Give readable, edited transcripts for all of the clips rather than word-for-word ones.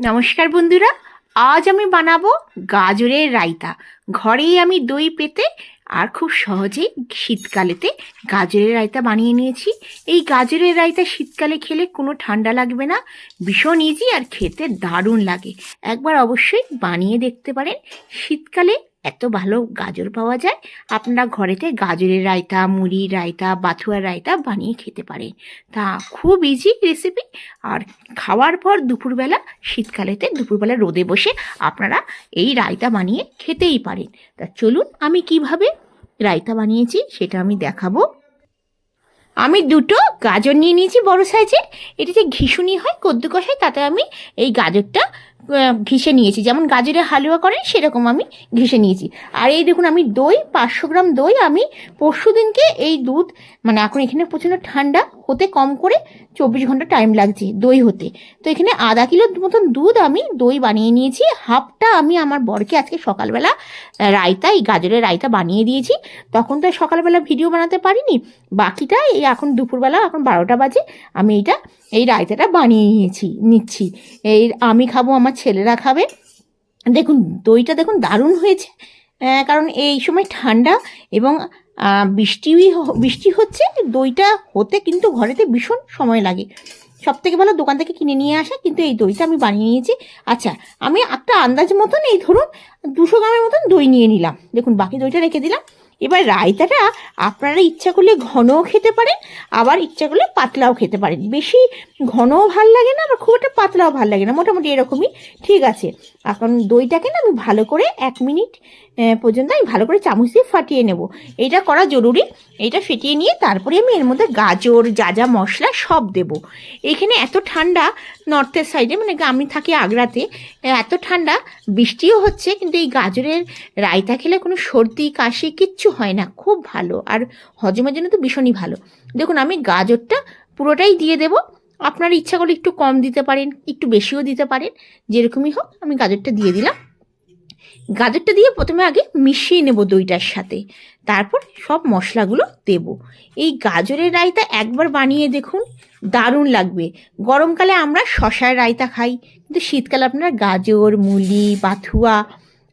নমস্কার বন্ধুরা, আজ আমি বানাবো গাজরের রায়তা। ঘরেই আমি দই পেতে আর খুব সহজেই শীতকালেতে গাজরের রায়তা বানিয়ে নিয়েছি। এই গাজরের রায়তা শীতকালে খেলে কোনো ঠান্ডা লাগবে না, ভীষণ ইজি আর খেতে দারুণ লাগে। একবার অবশ্যই বানিয়ে দেখতে পারেন। শীতকালে এত ভালো গাজর পাওয়া যায়, আপনারা ঘরেতে গাজরের রায়তা, মুড়ির রায়তা, বাথুয়ার রায়তা বানিয়ে খেতে পারেন। তা খুব ইজি রেসিপি। আর খাওয়ার পর দুপুরবেলা, শীতকালেতে দুপুরবেলা রোদে বসে আপনারা এই রায়তা বানিয়ে খেতেই পারেন। তা চলুন আমি কিভাবে রায়তা বানিয়েছি সেটা আমি দেখাবো। আমি দুটো গাজর নিয়ে নিয়েছি বড় সাইজের। এটা যে ঘিসুনি হয়, কদ্দু কষায়, তাতে আমি এই গাজরটা ঘিসে নিয়েছি। যেমন গাজরের হালুয়া করেন সেরকম আমি ঘিসে নিয়েছি। আর এই দেখুন, আমি দই 500 গ্রাম দই আমি পরশু দিনকে এই দুধ, মানে এখন এখানে প্রচণ্ড ঠান্ডা, হতে কম করে 24 ঘন্টা টাইম লাগছে দই হতে। তো এখানে আধা কিলোর মতন দুধ আমি দই বানিয়ে নিয়েছি। হাফটা আমি আমার বরকে আজকে সকালবেলা রায়তা, এই গাজরের রায়তা বানিয়ে দিয়েছি। তখন তো সকালবেলা ভিডিও বানাতে পারিনি, বাকিটা এই এখন দুপুরবেলা, এখন 12টা বাজে, আমি এই রায়তাটা বানিয়ে নিচ্ছি। এই আমি খাবো, আমার ছেলেরা খাবে। দেখুন দইটা দেখুন দারুণ হয়েছে, কারণ এই সময় ঠান্ডা এবং বৃষ্টি হচ্ছে। দইটা হতে কিন্তু ঘরেতে ভীষণ সময় লাগে। সব থেকে ভালো দোকান থেকে কিনে নিয়ে আসা, কিন্তু এই দইটা আমি বানিয়ে নিয়েছি। আচ্ছা, আমি একটা আন্দাজ মতন, এই ধরুন 200 গ্রামের মতন দই নিয়ে নিলাম। দেখুন বাকি দইটা রেখে দিলাম। এবার রায়তাটা আপনারা ইচ্ছা করলে ঘনও খেতে পারেন, আবার ইচ্ছা করলে পাতলাও খেতে পারেন। বেশি ঘনও ভাল লাগে না, আবার খুব একটা পাতলাও ভাল লাগে না, মোটামুটি এরকমই ঠিক আছে। এখন দইটাকে না আমি ভালো করে 1 মিনিট পর্যন্ত আমি ভালো করে চামচ দিয়ে ফাটিয়ে নেব। এটা করা জরুরি। এটা ফেটিয়ে নিয়ে তারপরে আমি এর মধ্যে গাজর, যা যা মশলা সব দেব। এখানে এত ঠান্ডা, নর্থের সাইডে, মানে আমি থাকি আগ্রাতে, এত ঠান্ডা, বৃষ্টিও হচ্ছে, কিন্তু এই গাজরের রায়তা খেলে কোনো সর্দি কাশি কিচ্ছু হয় না, খুব ভালো। আর হজমের জন্য তো ভীষণই ভালো। দেখুন আমি গাজরটা পুরোটাই দিয়ে দেব। আপনারা ইচ্ছা করলে একটু কম দিতে পারেন, একটু বেশিও দিতে পারেন, যেরকমই হোক। আমি গাজরটা দিয়ে দিলাম। গাজরটা দিয়ে প্রথমে আগে মিশিয়ে নেব দইটার সাথে, তারপর সব মশলাগুলো দেব। এই গাজরের রায়তা একবার বানিয়ে দেখুন, দারুণ লাগবে। গরমকালে আমরা শসার রায়তা খাই, কিন্তু শীতকালে আপনারা গাজর, মুলি, বাথুয়া,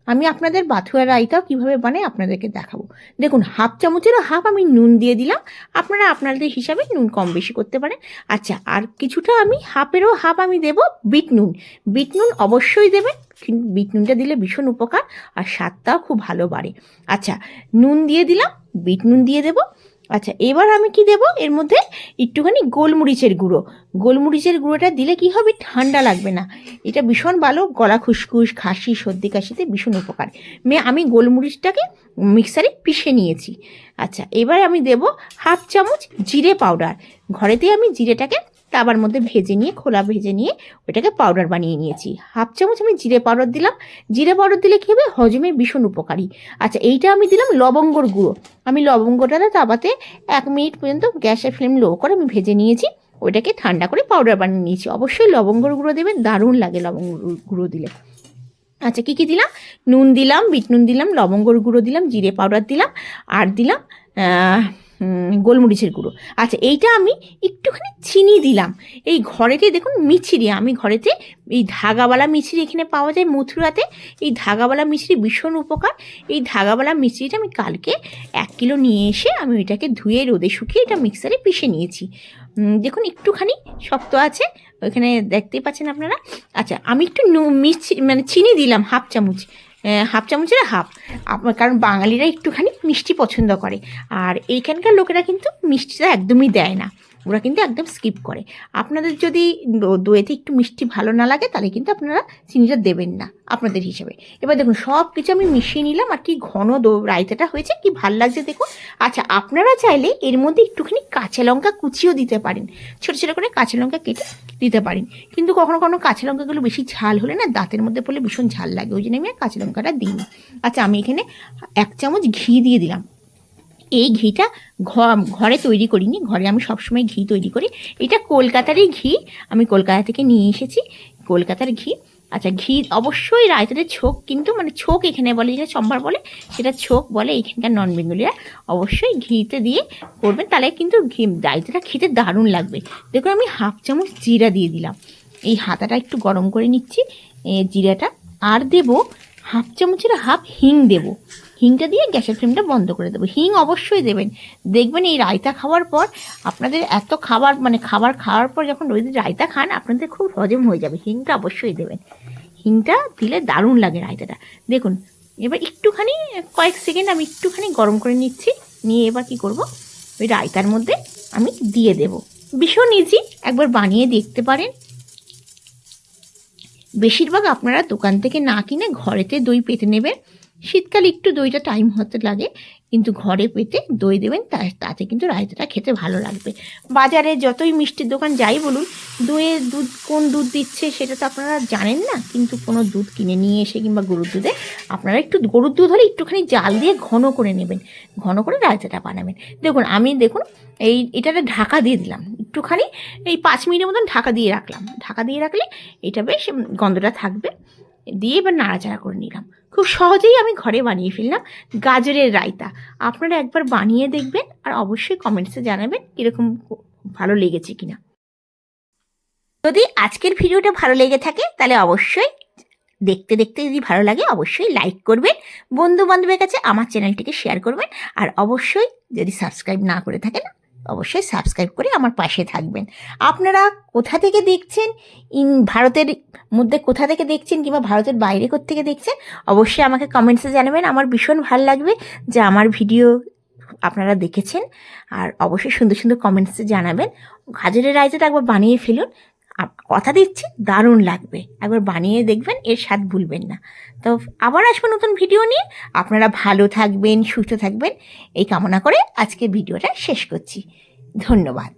আমি আপনাদের বাথুয়ার রায়তাও কীভাবে বানাই আপনাদেরকে দেখাবো। দেখুন হাফ চামচেরও হাফ আমি নুন দিয়ে দিলাম। আপনারা আপনাদের হিসাবে নুন কম বেশি করতে পারেন। আচ্ছা, আর কিছুটা আমি হাফেরও হাফ আমি দেব বিট নুন। বিট নুন অবশ্যই দেবেন, কিন্তু বিট নুনটা দিলে ভীষণ উপকার আর স্বাদটাও খুব ভালো বাড়ে। আচ্ছা, নুন দিয়ে দিলাম, বিট নুন দিয়ে দেবো। আচ্ছা, এবার আমি কি দেব এর মধ্যে? একটুখানি গোলমরিচের গুঁড়ো। গোলমরিচের গুঁড়োটা দিলে কি হবে, ঠান্ডা লাগবে না। এটা ভীষণ ভালো, গলা খুসখুস, খাসি, সর্দি কাশিতে ভীষণ উপকার। আমি গোলমরিচটাকে মিক্সারে পিষে নিয়েছি। আচ্ছা, এবার আমি দেব হাফ চামচ জিরে পাউডার। ঘরেতেই আমি জিরেটাকে তাবার মধ্যে ভেজে নিয়ে, খোলা ভেজে নিয়ে ওইটাকে পাউডার বানিয়ে নিয়েছি। হাফ চামচ আমি জিরে পাউডার দিলাম। জিরে পাউডার দিলে কী হবে, হজমে ভীষণ উপকারী। আচ্ছা, এইটা আমি দিলাম লবঙ্গর গুঁড়ো। আমি লবঙ্গটা তাওয়াতে 1 মিনিট পর্যন্ত গ্যাসের ফ্লেম লো করে আমি ভেজে নিয়েছি। ওইটাকে ঠান্ডা করে পাউডার বানিয়ে নিয়েছি। অবশ্যই লবঙ্গর গুঁড়ো দেবেন, দারুণ লাগে লবঙ্গ গুঁড়ো দিলে। আচ্ছা, কী কী দিলাম? নুন দিলাম, বিট নুন দিলাম, লবঙ্গর গুঁড়ো দিলাম, জিরে পাউডার দিলাম, আর দিলাম গোলমরিচের গুঁড়ো। আচ্ছা, এইটা আমি একটুখানি চিনি দিলাম। এই ঘরেতে দেখুন মিছরি, আমি ঘরেতে এই ধাগাওয়ালা মিছরি এখানে পাওয়া যায় মথুরাতে। এই ধাগাওয়ালা মিছরি ভীষণ উপকার। এই ধাগাওয়ালা মিছরিটা আমি কালকে 1 কিলো নিয়ে এসে আমি ওইটাকে ধুয়ে রোদে শুকিয়ে এটা মিক্সারে পিষে নিয়েছি। দেখুন একটুখানি শক্ত আছে, ওইখানে দেখতেই পাচ্ছেন আপনারা। আচ্ছা, আমি একটু মানে চিনি দিলাম হাফ চামচ, হাফ চামচের হাফ। কারণ বাঙালিরা একটুখানি মিষ্টি পছন্দ করে, আর এইখানকার লোকেরা কিন্তু মিষ্টিটা একদমই দেয় না, ওরা কিন্তু একদম স্কিপ করে। আপনাদের যদি দইতে একটু মিষ্টি ভালো না লাগে, তাহলে কিন্তু আপনারা চিনিটা দেবেন না আপনাদের হিসেবে। এবার দেখুন সব কিছু আমি মিশিয়ে নিলাম, আর কি ঘন রায়তাটা হয়েছে, কি ভাল লাগছে দেখুন। আচ্ছা, আপনারা চাইলে এর মধ্যে একটুখানি কাঁচা লঙ্কা কুচিও দিতে পারেন, ছোটো ছোটো করে কাঁচা লঙ্কা কেটে দিতে পারেন। কিন্তু কখনো কখনো কাঁচা লঙ্কাগুলো বেশি ঝাল হলে না, দাঁতের মধ্যে পড়লে ভীষণ ঝাল লাগে, ওই জন্য আমি আর কাঁচা লঙ্কাটা দিইনি। আচ্ছা, আমি এখানে 1 চামচ ঘি দিয়ে দিলাম। এই ঘিটা ঘরে তৈরি করিনি, ঘরে আমি সবসময় ঘি তৈরি করি। এটা কলকাতারই ঘি, আমি কলকাতা থেকে নিয়ে এসেছি, কলকাতার ঘি। আচ্ছা, ঘি অবশ্যই রায়তাতে ছোক, কিন্তু মানে ছোক এখানে বলে, যেটা সম্বার বলে সেটা ছোক বলে এখানকার নন বেঙ্গলিরা। অবশ্যই ঘিতে দিয়ে করবেন, তাহলে কিন্তু রায়তাটা খেতে দারুণ লাগবে। দেখুন আমি হাফ চামচ জিরা দিয়ে দিলাম। এই হাতাটা একটু গরম করে নিচ্ছি, জিরাটা, আর দেব হাফ চামচের হাফ হিং দেব। হিংটা দিয়ে গ্যাসের ফ্লেমটা বন্ধ করে দেবো। হিং অবশ্যই দেবেন, দেখবেন এই রায়তা খাওয়ার পর আপনাদের এত খাবার খাবার খাওয়ার পর যখন ওই রায়তা খান আপনাদের খুব হজম হয়ে যাবে। হিংটা অবশ্যই দেবেন, হিংটা দিলে দারুণ লাগে রায়তাটা। দেখুন এবার একটুখানি কয়েক সেকেন্ড আমি একটুখানি গরম করে নিচ্ছি, নিয়ে এবার কি করব, ওই রায়তার মধ্যে আমি দিয়ে দেব। ভীষণ ইজি, একবার বানিয়ে দেখতে পারেন। বেশিরভাগ আপনারা দোকান থেকে না কিনে ঘরেতে দই পেতে নেবেন। শীতকালে একটু দইটা টাইম হতে লাগে, কিন্তু ঘরে পেতে দই দেবেন, তাতে কিন্তু রায়তাটা খেতে ভালো লাগবে। বাজারে যতই মিষ্টির দোকান যাই বলুন, দইয়ে দুধ কোন দুধ দিচ্ছে সেটা তো আপনারা জানেন না, কিন্তু কোনো দুধ কিনে নিয়ে এসে কিংবা গরুর দুধে আপনারা একটু, গরুর দুধ হলে একটুখানি জাল দিয়ে ঘন করে নেবেন, ঘন করে রায়তাটা বানাবেন। দেখুন আমি দেখুন এটাতে ঢাকা দিয়ে দিলাম একটুখানি, এই 5 মিনিটের মতন ঢাকা দিয়ে রাখলাম। ঢাকা দিয়ে রাখলে এটা বেশ গন্ধটা থাকবে। দিয়ে এবার নাড়াচাড়া করে নিলাম। খুব সহজেই আমি ঘরে বানিয়ে ফেললাম গাজরের রায়তা। আপনারা একবার বানিয়ে দেখবেন আর অবশ্যই কমেন্টসে জানাবেন কীরকম ভালো লেগেছে কিনা। যদি আজকের ভিডিওটা ভালো লেগে থাকে তাহলে অবশ্যই দেখতে দেখতে যদি ভালো লাগে অবশ্যই লাইক করবেন, বন্ধু বান্ধবের কাছে আমার চ্যানেলটিকে শেয়ার করবেন, আর অবশ্যই যদি সাবস্ক্রাইব না করে থাকেন অবশ্যই সাবস্ক্রাইব করে আমার পাশে থাকবেন। আপনারা কোথা থেকে দেখছেন, ভারতের মধ্যে কোথা থেকে দেখছেন কিংবা ভারতের বাইরে কোত্থেকে দেখছেন অবশ্যই আমাকে কমেন্টসে জানাবেন। আমার ভীষণ ভালো লাগবে যে আমার ভিডিও আপনারা দেখেছেন, আর অবশ্যই সুন্দর সুন্দর কমেন্টসে জানাবেন। গাজরের রায়তাটা একবার বানিয়ে ফেলুন, কথা দিচ্ছি দারুণ লাগবে। একবার বানিয়ে দেখবেন, এর স্বাদ ভুলবেন না। তো আবার আসবো নতুন ভিডিও নিয়ে। আপনারা ভালো থাকবেন, সুস্থ থাকবেন এই কামনা করে আজকে ভিডিওটা শেষ করছি। ধন্যবাদ।